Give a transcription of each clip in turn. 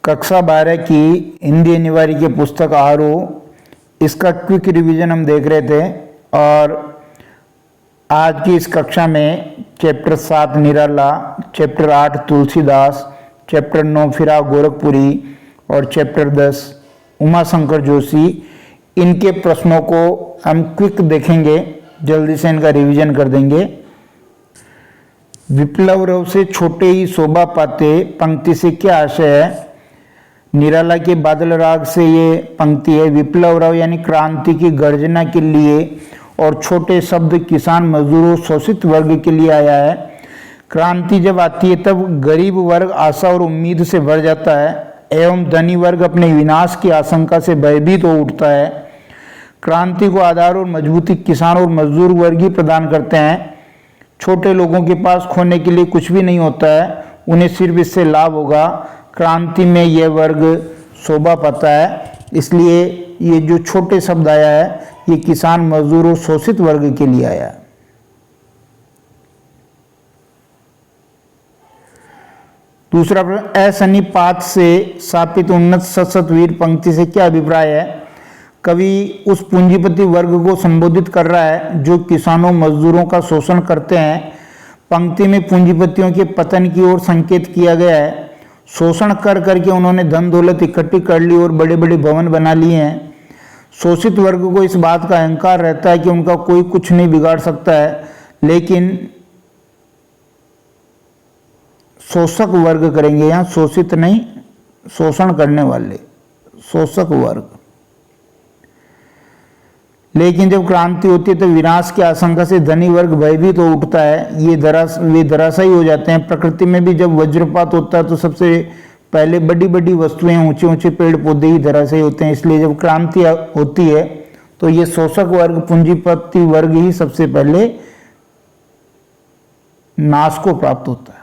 कक्षा 12 की हिंदी अनिवार्य की पुस्तक आरोह इसका क्विक रिवीजन हम देख रहे थे। और आज की इस कक्षा में चैप्टर 7 निराला, चैप्टर 8 तुलसीदास, चैप्टर 9 फिराक गोरखपुरी और चैप्टर 10 उमाशंकर जोशी, इनके प्रश्नों को हम क्विक देखेंगे, जल्दी से इनका रिवीजन कर देंगे। विप्लव रव से छोटे ही शोभा पाते पंक्ति से क्या आशय है? निराला के बादल राग से ये पंक्ति है। विप्लव रव यानी क्रांति की गर्जना के लिए और छोटे शब्द किसान मजदूरों शोषित वर्ग के लिए आया है। क्रांति जब आती है तब गरीब वर्ग आशा और उम्मीद से भर जाता है एवं धनी वर्ग अपने विनाश की आशंका से भयभीत हो उठता है। क्रांति को आधार और मजबूती किसान और मजदूर वर्ग ही प्रदान करते हैं। छोटे लोगों के पास खोने के लिए कुछ भी नहीं होता है, उन्हें सिर्फ इससे लाभ होगा। क्रांति में यह वर्ग शोभा पाता है, इसलिए ये जो छोटे शब्द आया है ये किसान मजदूर और शोषित वर्ग के लिए आया है। दूसरा प्रश्न, असन्निपात से स्थापित उन्नत सशतवीर पंक्ति से क्या अभिप्राय है? कवि उस पूंजीपति वर्ग को संबोधित कर रहा है जो किसानों मजदूरों का शोषण करते हैं। पंक्ति में पूंजीपतियों के पतन की ओर संकेत किया गया है। शोषण कर करके उन्होंने धन दौलत इकट्ठी कर ली और बड़े बड़े भवन बना लिए हैं। शोषित वर्ग को इस बात का अहंकार रहता है कि उनका कोई कुछ नहीं बिगाड़ सकता है, लेकिन शोषक वर्ग करेंगे, यहाँ शोषित नहीं, शोषण करने वाले शोषक वर्ग। लेकिन जब क्रांति होती है तो विनाश की आशंका से धनी वर्ग भयभीत हो उठता है, वे धराशायी हो जाते हैं। प्रकृति में भी जब वज्रपात होता है तो सबसे पहले बड़ी बड़ी वस्तुएं, ऊंचे ऊंचे पेड़ पौधे ही धराशायी होते हैं। इसलिए जब क्रांति होती है तो ये शोषक वर्ग, पूंजीपति वर्ग ही सबसे पहले नाश को प्राप्त होता है।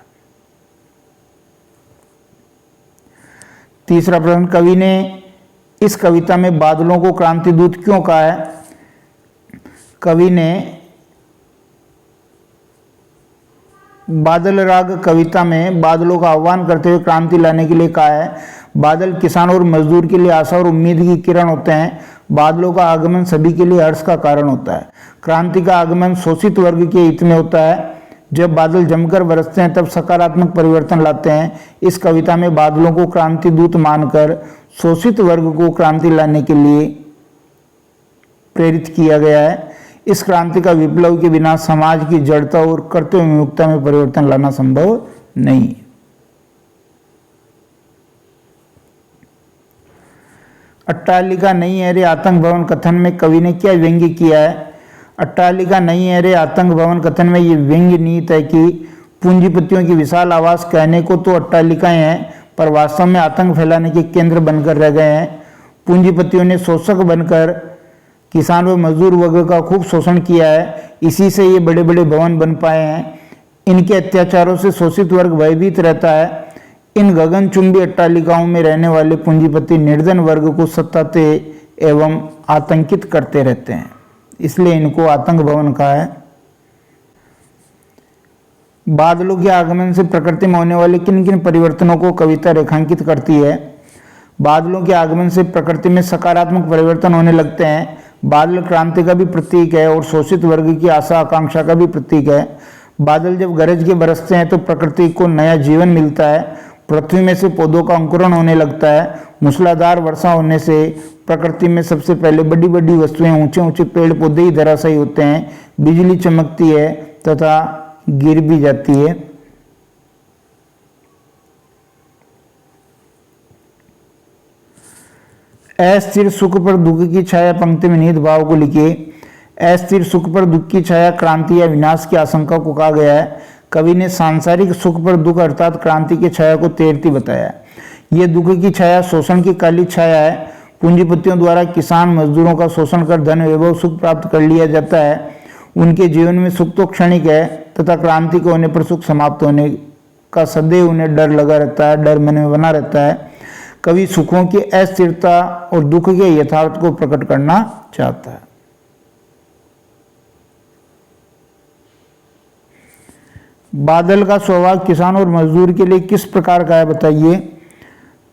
तीसरा प्रश्न, कवि ने इस कविता में बादलों को क्रांति दूत क्यों कहा है? कवि ने बादल राग कविता में बादलों का आह्वान करते हुए क्रांति लाने के लिए कहा है। बादल किसान और मजदूर के लिए आशा और उम्मीद की किरण होते हैं। बादलों का आगमन सभी के लिए हर्ष का कारण होता है। क्रांति का आगमन शोषित वर्ग के हित में होता है। जब बादल जमकर बरसते हैं तब सकारात्मक परिवर्तन लाते हैं। इस कविता में बादलों को क्रांति दूत मानकर शोषित वर्ग को क्रांति लाने के लिए प्रेरित किया गया है। इस क्रांति का विप्लव के बिना समाज की जड़ता और कर्तव्य विमुक्ता में परिवर्तन लाना संभव नहीं है। अट्टालिका नहीं है रे आतंक भवन कथन में कवि ने क्या व्यंग्य किया है? अट्टालिका नहीं है रे आतंक भवन कथन में ये व्यंग्य नीत है कि पूंजीपतियों की विशाल आवास कहने को तो अट्टालिकाएं हैं, पर वास्तव में आतंक फैलाने के केंद्र बनकर रह गए हैं। पूंजीपतियों ने शोषक बनकर किसान व मजदूर वर्ग का खूब शोषण किया है, इसी से ये बड़े बड़े भवन बन पाए हैं। इनके अत्याचारों से शोषित वर्ग भयभीत रहता है। इन गगनचुंबी अट्टालिकाओं में रहने वाले पूंजीपति निर्धन वर्ग को सताते एवं आतंकित करते रहते हैं, इसलिए इनको आतंक भवन कहा है। बादलों के आगमन से प्रकृति में होने वाले किन किन परिवर्तनों को कविता रेखांकित करती है? बादलों के आगमन से प्रकृति में सकारात्मक परिवर्तन होने लगते हैं। बादल क्रांति का भी प्रतीक है और शोषित वर्ग की आशा आकांक्षा का भी प्रतीक है। बादल जब गरज के बरसते हैं तो प्रकृति को नया जीवन मिलता है। पृथ्वी में से पौधों का अंकुरण होने लगता है। मूसलाधार वर्षा होने से प्रकृति में सबसे पहले बड़ी बड़ी वस्तुएं, ऊंचे ऊंचे पेड़ पौधे ही धराशायी होते हैं। बिजली चमकती है तथा गिर भी जाती है। अस्थिर सुख पर दुख की छाया पंक्ति में निहित भाव को लिखिए। अस्थिर सुख पर दुख की छाया क्रांति या विनाश की आशंका को कहा गया है। कवि ने सांसारिक सुख पर दुख अर्थात क्रांति की छाया को तैरती बताया। यह दुख की छाया शोषण की काली छाया है। पूंजीपतियों द्वारा किसान मजदूरों का शोषण कर धन वैभव सुख प्राप्त कर लिया जाता है। उनके जीवन में सुख तो क्षणिक है तथा क्रांति के होने पर सुख समाप्त होने का सदैव उन्हें डर लगा रहता है, डर मन में बना रहता है। कवि सुखों की अस्थिरता और दुख के यथार्थ को प्रकट करना चाहता है। बादल का स्वभाव किसान और मजदूर के लिए किस प्रकार का है बताइए।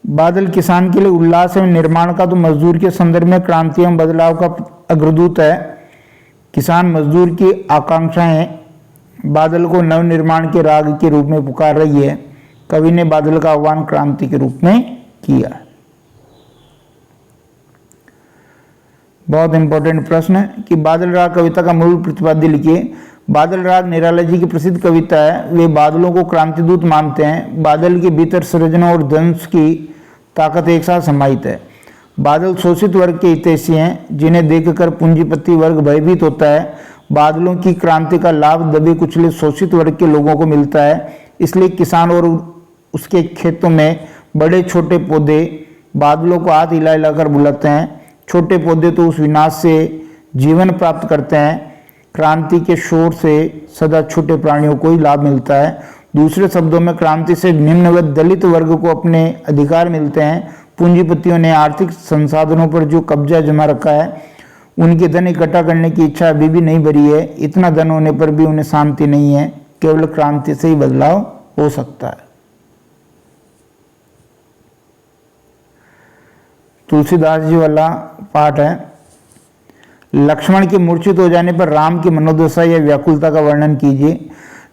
बादल किसान के लिए उल्लास एवं निर्माण का तो मजदूर के संदर्भ में क्रांति एवं बदलाव का अग्रदूत है। किसान मजदूर की आकांक्षाएं बादल को नवनिर्माण के राग के रूप में पुकार रही है। कवि ने बादल का आह्वान क्रांति के रूप में किया। बहुत इंपॉर्टेंट प्रश्न है कि बादल राग कविता का मूल प्रतिपाद्य लिखिए। बादल राग निराला जी की प्रसिद्ध कविता है। वे बादलों को क्रांतिदूत मानते हैं। बादल के भीतर सृजना और ध्वंस की ताकत एक साथ समाहित है। बादल शोषित वर्ग के हितैषी हैं, जिन्हें देखकर पूंजीपति वर्ग भयभीत होता है। बादलों की क्रांति का लाभ दबे कुचले शोषित वर्ग के लोगों को मिलता है। इसलिए किसान और उसके खेतों में बड़े छोटे पौधे बादलों को हाथ हिला हिलाकर बुलाते हैं। छोटे पौधे तो उस विनाश से जीवन प्राप्त करते हैं। क्रांति के शोर से सदा छोटे प्राणियों को ही लाभ मिलता है। दूसरे शब्दों में क्रांति से निम्न व दलित वर्ग को अपने अधिकार मिलते हैं। पूंजीपतियों ने आर्थिक संसाधनों पर जो कब्जा जमा रखा है, उनके धन इकट्ठा करने की इच्छा अभी भी नहीं भरी है। इतना धन होने पर भी उन्हें शांति नहीं है। केवल क्रांति से ही बदलाव हो सकता है। तुलसीदास जी वाला पाठ है। लक्ष्मण के मूर्छित हो जाने पर राम की मनोदशा या व्याकुलता का वर्णन कीजिए।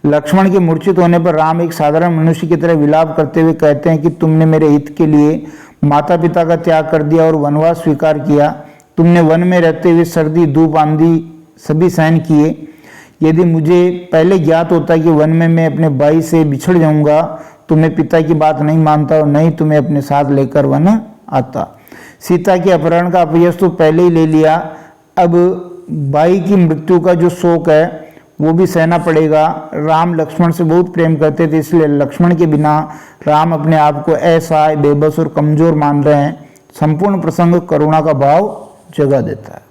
लक्ष्मण के मूर्छित होने पर राम एक साधारण मनुष्य की तरह विलाप करते हुए कहते हैं कि तुमने मेरे हित के लिए माता पिता का त्याग कर दिया और वनवास स्वीकार किया। तुमने वन में रहते हुए सर्दी, धूप, आंधी सभी सहन किए। यदि मुझे पहले ज्ञात होता कि वन में मैं अपने भाई से बिछड़ जाऊंगा तो मैं पिता की बात नहीं मानता और नहीं तुम्हें अपने साथ लेकर वन आता। सीता के अपहरण का अपयश तो पहले ही ले लिया, अब भाई की मृत्यु का जो शोक है वो भी सहना पड़ेगा। राम लक्ष्मण से बहुत प्रेम करते थे, इसलिए लक्ष्मण के बिना राम अपने आप को असहाय, बेबस और कमजोर मान रहे हैं। संपूर्ण प्रसंग करुणा का भाव जगा देता है।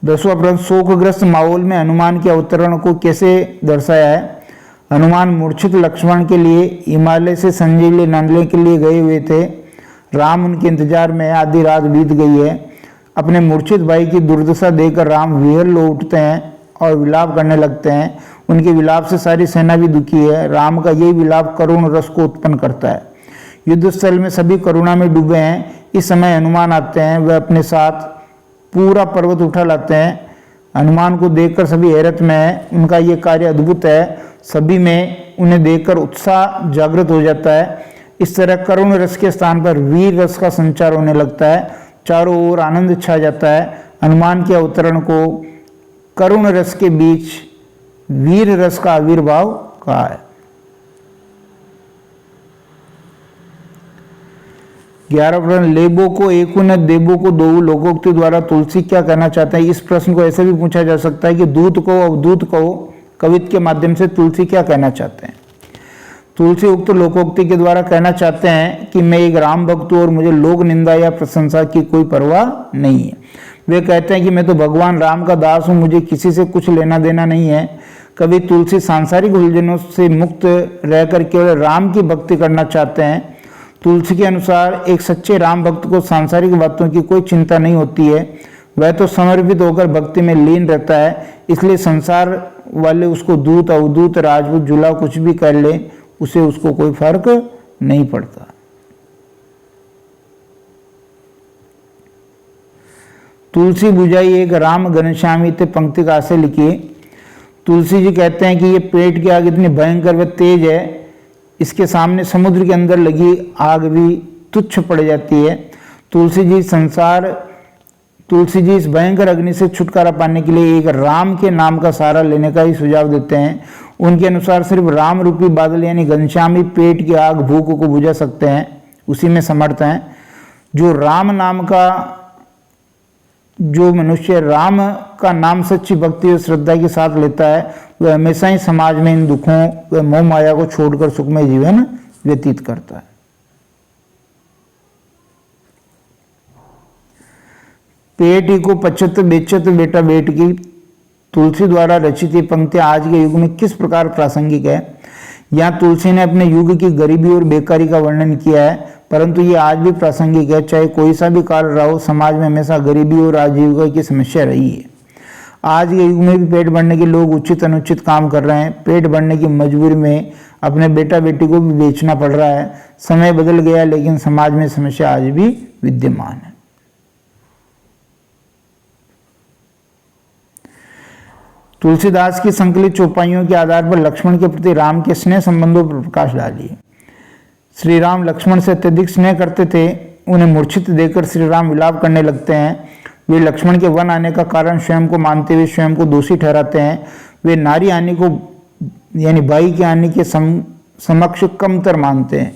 10वां प्रश्न, शोकग्रस्त माहौल में हनुमान के अवतरण को कैसे दर्शाया है? हनुमान मूर्छित लक्ष्मण के लिए हिमालय से संजीवनी लाने के लिए गए हुए थे। राम उनके इंतजार में, आधी रात बीत गई है। अपने मूर्छित भाई की दुर्दशा देखकर राम विह्वल हो उठते हैं और विलाप करने लगते हैं। उनके विलाप से सारी सेना भी दुखी है। राम का यही विलाप करुण रस को उत्पन्न करता है। युद्ध स्थल में सभी करुणा में डूबे हैं। इस समय हनुमान आते हैं। वह अपने साथ पूरा पर्वत उठा लाते हैं। हनुमान को देखकर सभी हैरत में है। उनका ये कार्य अद्भुत है। सभी में उन्हें देखकर उत्साह जागृत हो जाता है। इस तरह करुण रस के स्थान पर वीर रस का संचार होने लगता है। चारों ओर आनंद छा जाता है। हनुमान के अवतरण को करुण रस के बीच वीर रस का आविर्भाव कहा है। 11 प्रश्न, लेबो को एकु न देबो को दो लोकोक्ति द्वारा तुलसी क्या कहना चाहते हैं? इस प्रश्न को ऐसे भी पूछा जा सकता है कि दूत को अवधूत को कवित्व के माध्यम से तुलसी क्या कहना चाहते हैं? तुलसी उक्त लोकोक्ति के द्वारा कहना चाहते हैं कि मैं एक राम भक्त हूं और मुझे लोक निंदा या प्रशंसा की कोई परवाह नहीं है। वे कहते हैं कि मैं तो भगवान राम का दास हूं, मुझे किसी से कुछ लेना देना नहीं है। कवि तुलसी सांसारिक उलझनों से मुक्त रहकर केवल राम की भक्ति करना चाहते हैं। तुलसी के अनुसार एक सच्चे राम भक्त को सांसारिक बातों की कोई चिंता नहीं होती है। वह तो समर्पित होकर भक्ति में लीन रहता है। इसलिए संसार वाले उसको दूत, अवधूत, राजपूत, जुला कुछ भी कर ले, उसे उसको कोई फर्क नहीं पड़ता। तुलसी बुझाई एक राम घनश्यामी ते पंक्ति का आशय लिखिए। तुलसी जी कहते हैं कि ये पेट की आग इतनी भयंकर व तेज है, इसके सामने समुद्र के अंदर लगी आग भी तुच्छ पड़ जाती है। तुलसी जी इस भयंकर अग्नि से छुटकारा पाने के लिए एक राम के नाम का सहारा लेने का ही सुझाव देते हैं। उनके अनुसार सिर्फ राम रूपी बादल यानी घनश्यामी पेट की आग भूख को बुझा सकते हैं, उसी में समर्थ हैं। जो राम नाम का जो मनुष्य राम का नाम सच्ची भक्ति और श्रद्धा के साथ लेता है, वह हमेशा ही समाज में इन दुखों व मोह माया को छोड़कर सुखमय जीवन व्यतीत करता है। पेट ही को पचत बेचत बेटा बेट की तुलसी द्वारा रचित ये पंक्तियां आज के युग में किस प्रकार प्रासंगिक है? यहाँ तुलसी ने अपने युग की गरीबी और बेकारी का वर्णन किया है, परंतु ये आज भी प्रासंगिक है। चाहे कोई सा भी काल रहा हो, समाज में हमेशा गरीबी और आजीविका की समस्या रही है। आज के युग में भी पेट भरने के लोग उचित अनुचित काम कर रहे हैं। पेट भरने की मजबूरी में अपने बेटा बेटी को भी बेचना पड़ रहा है। समय बदल गया, लेकिन समाज में समस्या आज भी विद्यमान है। तुलसीदास की संकलित चौपाइयों के आधार पर लक्ष्मण के प्रति राम के स्नेह संबंधों पर प्रकाश डालिए। श्री राम लक्ष्मण से अत्यधिक स्नेह करते थे। उन्हें मूर्छित देखकर श्री राम विलाप करने लगते हैं। वे लक्ष्मण के वन आने का कारण स्वयं को मानते हुए स्वयं को दोषी ठहराते हैं। वे नारी आने को यानी भाई के आने के समक्ष कमतर मानते हैं।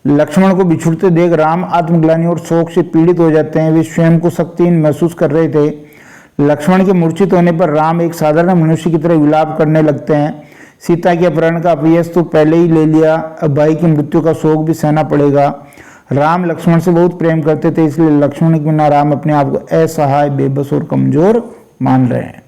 लक्ष्मण को बिछुड़ते देख राम आत्मग्लानि और शोक से पीड़ित हो जाते हैं। वे स्वयं को शक्तिहीन महसूस कर रहे थे। लक्ष्मण के मूर्छित होने पर राम एक साधारण मनुष्य की तरह विलाप करने लगते हैं। सीता के अपहरण का अपयश तो पहले ही ले लिया, अब भाई की मृत्यु का शोक भी सहना पड़ेगा। राम लक्ष्मण से बहुत प्रेम करते थे, इसलिए लक्ष्मण के बिना राम अपने आप को असहाय, बेबस और कमजोर मान रहे हैं।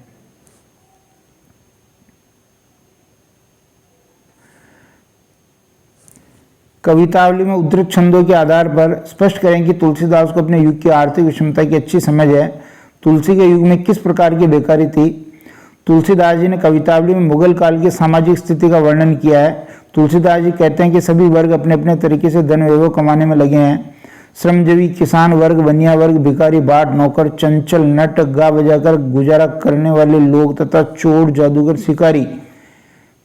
कवितावली में उद्धृत छंदों के आधार पर स्पष्ट करें कि तुलसीदास को अपने युग की आर्थिक विषमता की अच्छी समझ है। तुलसी के युग में किस प्रकार की बेकारी थी। तुलसीदास जी ने कवितावली में मुगल काल की सामाजिक स्थिति का वर्णन किया है। तुलसीदास जी कहते हैं कि सभी वर्ग अपने अपने तरीके से धन वैभव कमाने में लगे हैं। श्रमजीवी, किसान वर्ग, बनिया वर्ग, भिखारी, बाट, नौकर, चंचल, नट, गा बजाकर गुजारा करने वाले लोग तथा चोर, जादूगर, शिकारी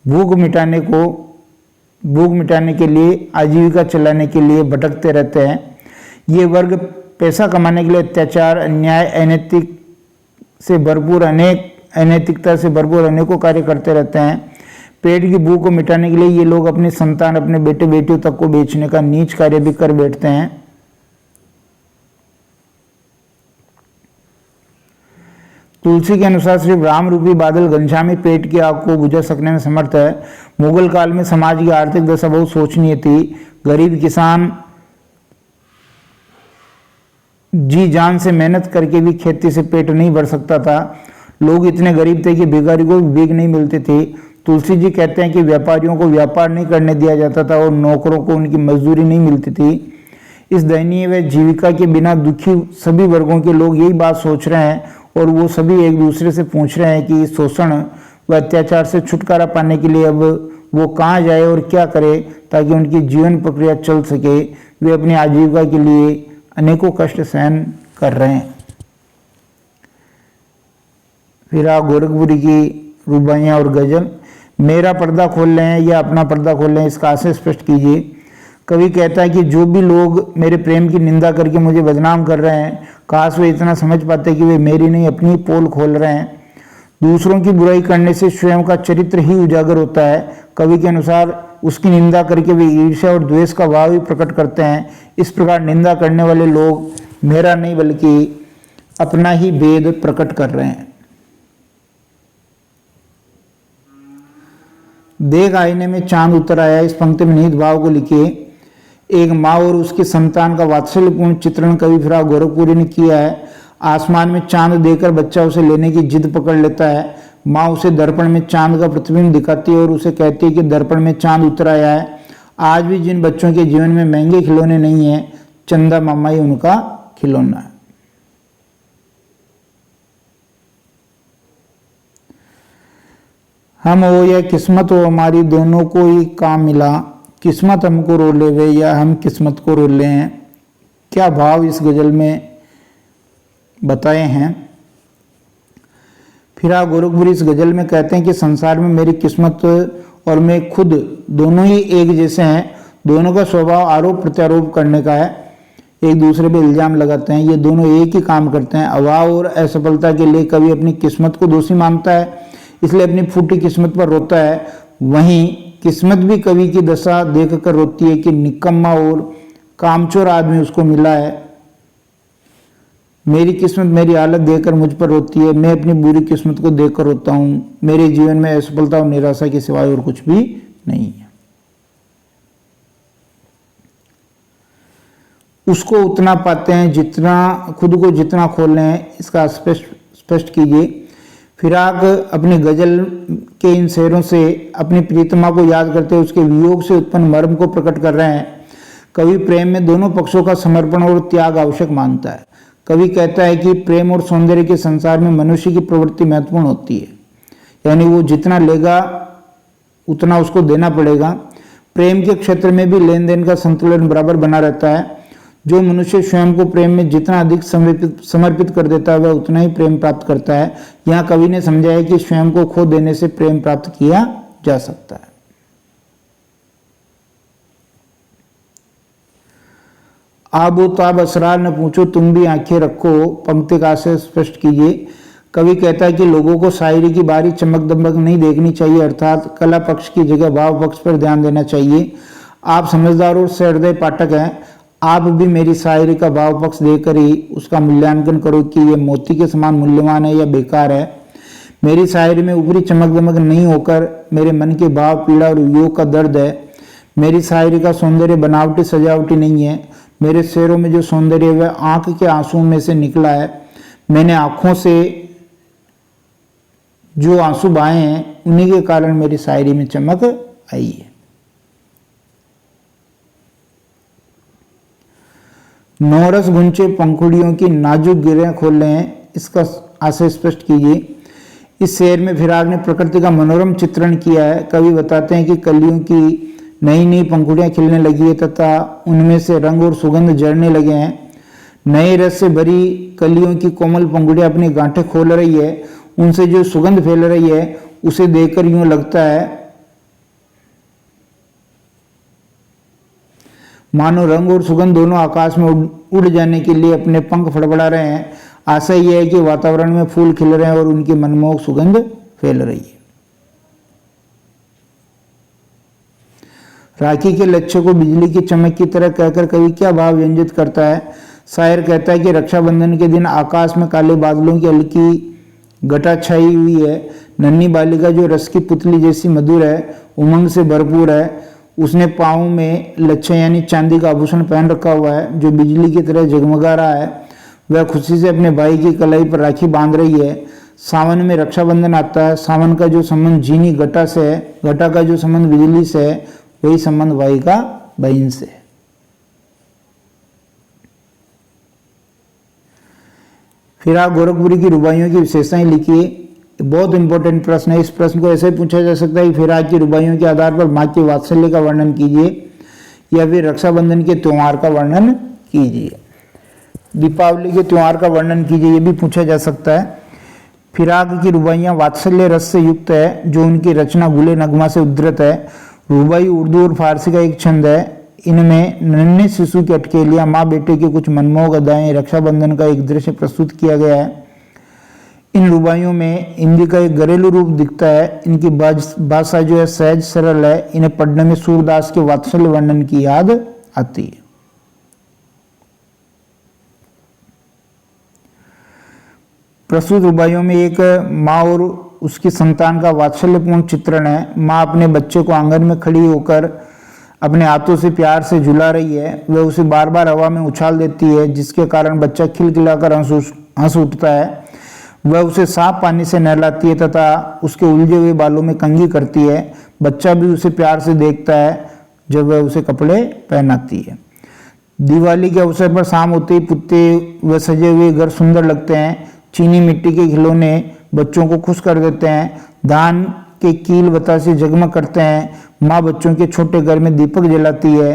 भूख मिटाने के लिए, आजीविका चलाने के लिए भटकते रहते हैं। ये वर्ग पैसा कमाने के लिए अत्याचार, अन्याय, अनैतिकता से भरपूर अनेकों कार्य करते रहते हैं। पेट की भूख को मिटाने के लिए ये लोग अपनी संतान, अपने बेटे बेटियों तक को बेचने का नीच कार्य भी कर बैठते हैं। तुलसी के अनुसार सिर्फ राम रूपी बादल घनश्यामी पेट की आग को बुझा सकने में समर्थ है। मुगल काल में समाज की आर्थिक दशा बहुत शोचनीय थी। गरीब किसान जी जान से मेहनत करके भी खेती से पेट नहीं भर सकता था। लोग इतने गरीब थे कि भिखारी को भी भीख नहीं मिलती थी। तुलसी जी कहते हैं कि व्यापारियों को व्यापार नहीं करने दिया जाता था और नौकरों को उनकी मजदूरी नहीं मिलती थी। इस दयनीय व जीविका के बिना दुखी सभी वर्गों के लोग यही बात सोच रहे हैं और वो सभी एक दूसरे से पूछ रहे हैं कि इस शोषण व अत्याचार से छुटकारा पाने के लिए अब वो कहाँ जाए और क्या करे ताकि उनकी जीवन प्रक्रिया चल सके। वे अपनी आजीविका के लिए अनेकों कष्ट सहन कर रहे हैं। फिर गोरखपुरी की रुबाइयाँ और गजल। मेरा पर्दा खोल रहे हैं या अपना पर्दा खोल रहे हैं, इसका आशय स्पष्ट कीजिए। कवि कहता है कि जो भी लोग मेरे प्रेम की निंदा करके मुझे बदनाम कर रहे हैं, काश वे इतना समझ पाते कि वे मेरी नहीं अपनी पोल खोल रहे हैं। दूसरों की बुराई करने से स्वयं का चरित्र ही उजागर होता है। कवि के अनुसार उसकी निंदा करके वे ईर्ष्या और द्वेष का भाव ही प्रकट करते हैं। इस प्रकार निंदा करने वाले लोग मेरा नहीं बल्कि अपना ही भेद प्रकट कर रहे हैं। देख आईने में चांद उतर आया, इस पंक्ति में निहित भाव को लिखिए। एक माँ और उसकी संतान का वात्सल्यपूर्ण चित्रण कवि फिरा गोरखपुरी ने किया है। आसमान में चांद देखकर बच्चा उसे लेने की जिद पकड़ लेता है। माँ उसे दर्पण में चांद का प्रतिबिंब दिखाती है और उसे कहती है कि दर्पण में चांद उतर आया है। आज भी जिन बच्चों के जीवन में महंगे खिलौने नहीं है, चंदा मामा ही उनका खिलौना है। हम हो या किस्मत हो, हमारी दोनों को ही काम मिला। किस्मत हमको रो ले वे या हम किस्मत को रो ले हैं। क्या भाव इस गजल में बताए हैं। फिर आप गोरखपुरी इस गजल में कहते हैं कि संसार में मेरी किस्मत और मैं खुद दोनों ही एक जैसे हैं। दोनों का स्वभाव आरोप प्रत्यारोप करने का है, एक दूसरे पे इल्जाम लगाते हैं। ये दोनों एक ही काम करते हैं। अभाव और असफलता के लिए कभी अपनी किस्मत को दोषी मानता है, इसलिए अपनी फूटी किस्मत पर रोता है। वहीं किस्मत भी कवि की दशा देखकर रोती है कि निकम्मा और कामचोर आदमी उसको मिला है। मेरी किस्मत मेरी हालत देखकर मुझ पर रोती है, मैं अपनी बुरी किस्मत को देखकर रोता हूँ। मेरे जीवन में असफलता और निराशा के सिवाय और कुछ भी नहीं है। उसको उतना पाते हैं जितना खुद को जितना खोल रहे हैं, इसका स्पष्ट कीजिए। फिराक अपनी गजल के इन शेरों से अपनी प्रीतमा को याद करते हुए उसके वियोग से उत्पन्न मर्म को प्रकट कर रहे हैं। कवि प्रेम में दोनों पक्षों का समर्पण और त्याग आवश्यक मानता है। कवि कहता है कि प्रेम और सौंदर्य के संसार में मनुष्य की प्रवृत्ति महत्वपूर्ण होती है, यानी वो जितना लेगा उतना उसको देना पड़ेगा। प्रेम के क्षेत्र में भी लेन देन का संतुलन बराबर बना रहता है। जो मनुष्य स्वयं को प्रेम में जितना अधिक समर्पित कर देता है वह उतना ही प्रेम प्राप्त करता है। यहाँ कवि ने समझा है कि स्वयं को खो देने से प्रेम प्राप्त किया जा सकता है। आबो ताब असरार न पूछो तुम भी आंखें रखो, पंक्ति का आशय स्पष्ट कीजिए। कवि कहता है कि लोगों को शायरी की बारी चमक दमक नहीं देखनी चाहिए, अर्थात कला पक्ष की जगह भाव पक्ष पर ध्यान देना चाहिए। आप समझदार और सहृदय पाठक हैं, आप भी मेरी शायरी का भाव पक्ष देकर ही उसका मूल्यांकन करो कि ये मोती के समान मूल्यवान है या बेकार है। मेरी शायरी में ऊपरी चमक दमक नहीं होकर मेरे मन के भाव, पीड़ा और वियोग का दर्द है। मेरी शायरी का सौंदर्य बनावटी सजावटी नहीं है। मेरे शेरों में जो सौंदर्य है वह आंख के आंसुओं में से निकला है। मैंने आंखों से जो आंसू बहाए हैं उन्हीं के कारण मेरी शायरी में चमक आई है। नौरस गुंचे पंखुड़ियों की नाजुक गिरें खोल रहे हैं, इसका आशय स्पष्ट कीजिए। इस शेर में फिराक ने प्रकृति का मनोरम चित्रण किया है। कवि बताते हैं कि कलियों की नई नई पंखुड़ियां खिलने लगी है तथा उनमें से रंग और सुगंध झड़ने लगे हैं। नए रस से भरी कलियों की कोमल पंखुड़ियां अपनी गांठें खोल रही है। उनसे जो सुगंध फैल रही है उसे देखकर यूं लगता है मानो रंग और सुगंध दोनों आकाश में उड़ जाने के लिए अपने पंख फड़फड़ा रहे हैं। आशा यह है कि वातावरण में फूल खिल रहे हैं और उनकी मनमोहक सुगंध फैल रही है। राखी के लच्छे को बिजली की चमक की तरह कहकर कवि क्या भाव व्यंजित करता है। शायर कहता है कि रक्षाबंधन के दिन आकाश में काले बादलों की हल्की घटा छाई हुई है। नन्ही बालिका जो रस की पुतली जैसी मधुर है, उमंग से भरपूर है। उसने पाँव में लच्छे यानी चांदी का आभूषण पहन रखा हुआ है जो बिजली की तरह जगमगा रहा है। वह खुशी से अपने भाई की कलाई पर राखी बांध रही है। सावन में रक्षाबंधन आता है। सावन का जो संबंध झीनी घटा से है, घटा का जो संबंध बिजली से है, वही संबंध भाई का बहन से है। फिर आप गोरखपुरी की रुबाइयों की विशेषताएं लिखिए। बहुत इंपॉर्टेंट प्रश्न है। इस प्रश्न को ऐसे पूछा जा सकता है कि फिराक की रुबाइयों के आधार पर माँ के वात्सल्य का वर्णन कीजिए या फिर रक्षाबंधन के त्योहार का वर्णन कीजिए। दीपावली के त्योहार का वर्णन कीजिए, ये भी पूछा जा सकता है। फिराक की रुबाइयाँ वात्सल्य रस से युक्त है जो उनकी रचना गुले नगमा से उद्धृत है। रुबाई उर्दू और फारसी का एक छंद है। इनमें नन्हे शिशु की अटकेलियां, माँ बेटे की कुछ मनमोहक अदाएं, रक्षाबंधन का एक दृश्य प्रस्तुत किया गया है। इन रुबाइयों में हिंदी का एक घरेलू रूप दिखता है। इनकी भाषा जो है सहज सरल है। इन्हें पढ़ने में सूरदास के वात्सल्य वर्णन की याद आती है। प्रस्तुत रुबाइयों में एक माँ और उसकी संतान का वात्सल्यपूर्ण चित्रण है। माँ अपने बच्चे को आंगन में खड़ी होकर अपने हाथों से प्यार से झुला रही है। वह उसे बार बार हवा में उछाल देती है जिसके कारण बच्चा खिलखिलाकर हंस उठता है। वह उसे साफ पानी से नहलाती है तथा उसके उलझे हुए बालों में कंघी करती है। बच्चा भी उसे प्यार से देखता है जब वह उसे कपड़े पहनाती है। दिवाली के अवसर पर शाम होते ही पुत्ते व सजे हुए घर सुंदर लगते हैं। चीनी मिट्टी के खिलौने बच्चों को खुश कर देते हैं। धान के कील बतासे जगमग करते हैं। माँ बच्चों के छोटे घर में दीपक जलाती है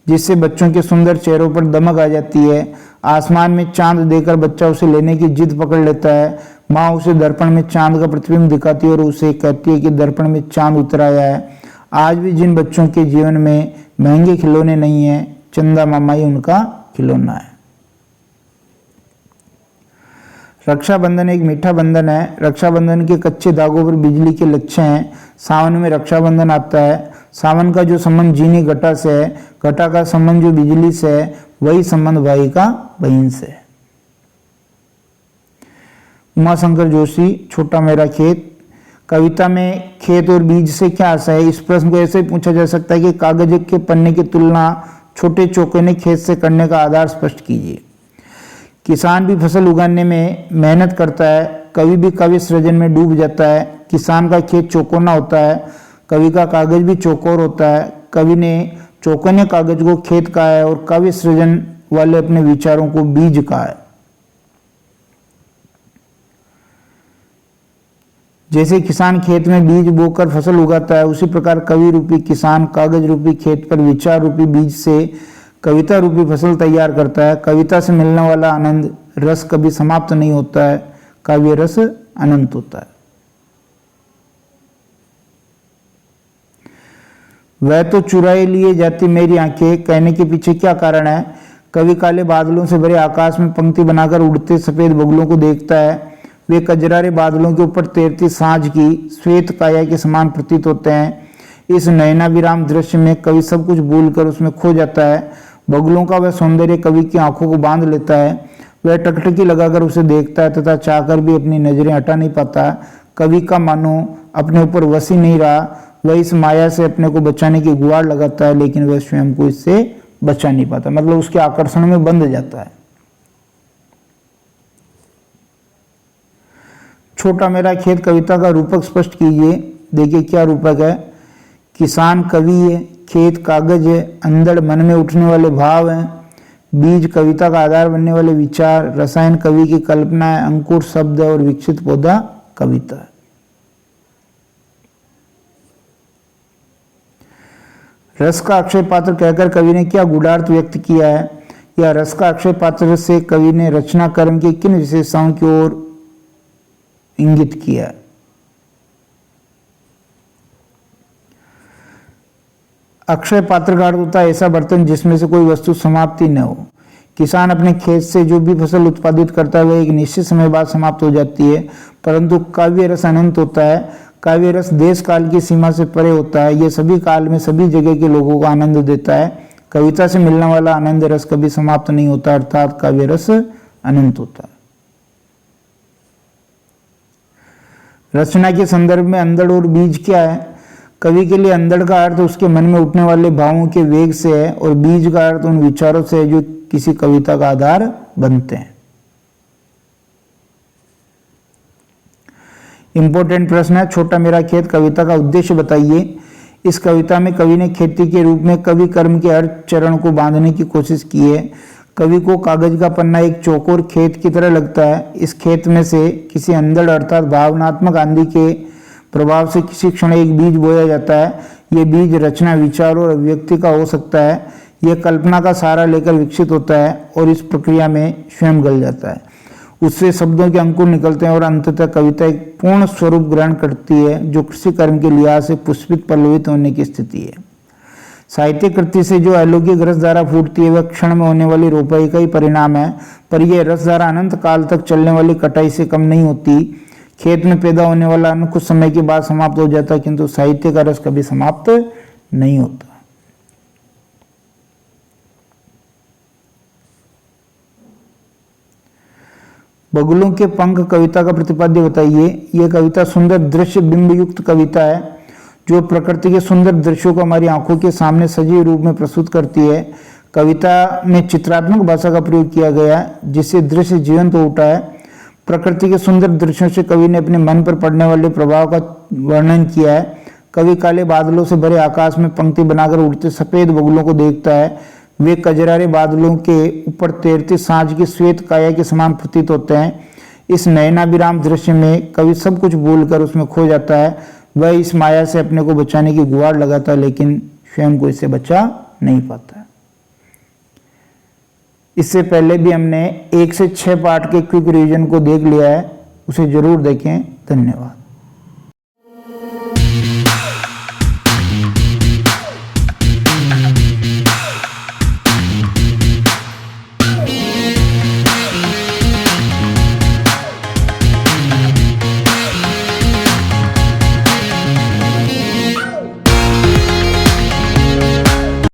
जिससे बच्चों के सुंदर चेहरों पर दमक आ जाती है। आसमान में चांद देखकर बच्चा उसे लेने की जिद पकड़ लेता है। माँ उसे दर्पण में चांद का प्रतिबिंब दिखाती है और उसे कहती है कि दर्पण में चांद उतर आया है। आज भी जिन बच्चों के जीवन में महंगे खिलौने नहीं हैं, चंदा मामा ही उनका खिलौना है। रक्षाबंधन एक मीठा बंधन है। रक्षाबंधन के कच्चे धागों पर बिजली के लच्छे हैं। सावन में रक्षाबंधन आता है। सावन का जो संबंध जीनी घटा से है, घटा का संबंध जो बिजली से है, वही संबंध भाई का बहन से है। उमाशंकर जोशी, छोटा मेरा खेत। कविता में खेत और बीज से क्या आशा है? इस प्रश्न को ऐसे पूछा जा सकता है कि कागज के पन्ने की तुलना छोटे चौकोने खेत से करने का आधार स्पष्ट कीजिए। किसान भी फसल उगाने में मेहनत करता है। कवि भी काव्य सृजन में डूब जाता है। किसान का खेत चौकोना होता है, कवि का कागज भी चौकोर होता है। कवि ने चौकोने कागज को खेत कहा है और काव्य सृजन वाले अपने विचारों को बीज कहा है। जैसे किसान खेत में बीज बोकर फसल उगाता है, उसी प्रकार कवि रूपी किसान कागज रूपी खेत पर विचार रूपी बीज से कविता रूपी फसल तैयार करता है। कविता से मिलने वाला आनंद रस कभी समाप्त नहीं होता है, काव्य रस अनंत होता है। वह तो चुराए लिए जाती मेरी आंखें, कहने के पीछे क्या कारण है? कवि काले बादलों से भरे आकाश में पंक्ति बनाकर उड़ते सफेद बगुलों को देखता है। वे कजरारे बादलों के ऊपर तैरती सांझ की श्वेत काया के समान प्रतीत होते हैं। इस नयनाभिराम दृश्य में कवि सब कुछ भूलकर उसमें खो जाता है। बगुलों का वह सौंदर्य कवि की आंखों को बांध लेता है। वह टकटकी लगाकर उसे देखता है तथा चाहकर भी अपनी नजरें हटा नहीं पाता। कवि का मानो अपने ऊपर वश ही नहीं रहा। वह इस माया से अपने को बचाने की गुहार लगाता है, लेकिन वह स्वयं को इससे बचा नहीं पाता, मतलब उसके आकर्षण में बंध जाता है। छोटा मेरा खेत कविता का रूपक स्पष्ट कीजिए। देखिए क्या रूपक है। किसान कवि है, खेत कागज है, अंधड़ मन में उठने वाले भाव हैं, बीज कविता का आधार बनने वाले विचार, रसायन कवि की कल्पना है, अंकुर शब्द और विकसित पौधा कविता है। रस का अक्षय पात्र कहकर कवि ने क्या गूढ़ार्थ व्यक्त किया है? या रस का अक्षय पात्र से कवि ने रचना कर्म की किन विशेषताओं की ओर इंगित किया? अक्षय पात्र का अर्थ होता है ऐसा बर्तन जिसमें से कोई वस्तु समाप्ति न हो। किसान अपने खेत से जो भी फसल उत्पादित करता है वह एक निश्चित समय बाद समाप्त हो जाती है, परंतु काव्य रस अनंत होता है। काव्य रस देश काल की सीमा से परे होता है। यह सभी काल में सभी जगह के लोगों को आनंद देता है। कविता से मिलने वाला आनंद रस कभी समाप्त नहीं होता, अर्थात काव्य रस अनंत होता है। रचना के संदर्भ में अंधड़ और बीज क्या है? कवि के लिए अंधड़ का अर्थ उसके मन में उठने वाले भावों के वेग से है और बीज का अर्थ उन विचारों से है जो किसी कविता का आधार बनते हैं। इंपॉर्टेंट प्रश्न है, छोटा मेरा खेत कविता का उद्देश्य बताइए। इस कविता में कवि ने खेती के रूप में कवि कर्म के हर चरण को बांधने की कोशिश की है। कवि को कागज का पन्ना एक चौकोर खेत की तरह लगता है। इस खेत में से किसी अंधड़ अर्थात भावनात्मक आंधी के प्रभाव से किसी क्षण एक बीज बोया जाता है। ये बीज रचना, विचार और अभिव्यक्ति का हो सकता है। यह कल्पना का सहारा लेकर विकसित होता है और इस प्रक्रिया में स्वयं गल जाता है। उससे शब्दों के अंकुर निकलते हैं और अंततः कविता एक पूर्ण स्वरूप ग्रहण करती है जो कृषि कर्म के लिहाज से पुष्पित पल्लवित होने की स्थिति है। साहित्य कृति से जो अलौकिक रसधारा फूटती है वह क्षण में होने वाली रोपाई का ही परिणाम है, पर यह रसधारा अनंत काल तक चलने वाली कटाई से कम नहीं होती। खेत में पैदा होने वाला अन्न कुछ समय के बाद समाप्त हो जाता है, किंतु साहित्य का रस कभी समाप्त नहीं होता। बगुलों के पंख कविता का प्रतिपाद्य बताइए। यह कविता सुंदर दृश्य बिंब युक्त कविता है जो प्रकृति के सुंदर दृश्यों को हमारी आंखों के सामने सजीव रूप में प्रस्तुत करती है। कविता में चित्रात्मक भाषा का प्रयोग किया गया है जिससे दृश्य जीवंत हो उठा है। प्रकृति के सुंदर दृश्यों से कवि ने अपने मन पर पड़ने वाले प्रभाव का वर्णन किया है। कवि काले बादलों से भरे आकाश में पंक्ति बनाकर उड़ते सफेद बगुलों को देखता है। वे कजरारे बादलों के ऊपर तैरती सांझ की श्वेत काया के समान प्रतीत होते हैं। इस नयनाभिराम दृश्य में कवि सब कुछ भूलकर उसमें खो जाता है। वह इस माया से अपने को बचाने की गुहार लगाता है, लेकिन स्वयं को इससे बचा नहीं पाता। इससे पहले भी हमने 1 से 6 पार्ट के क्विक रिवीजन को देख लिया है, उसे जरूर देखें। धन्यवाद।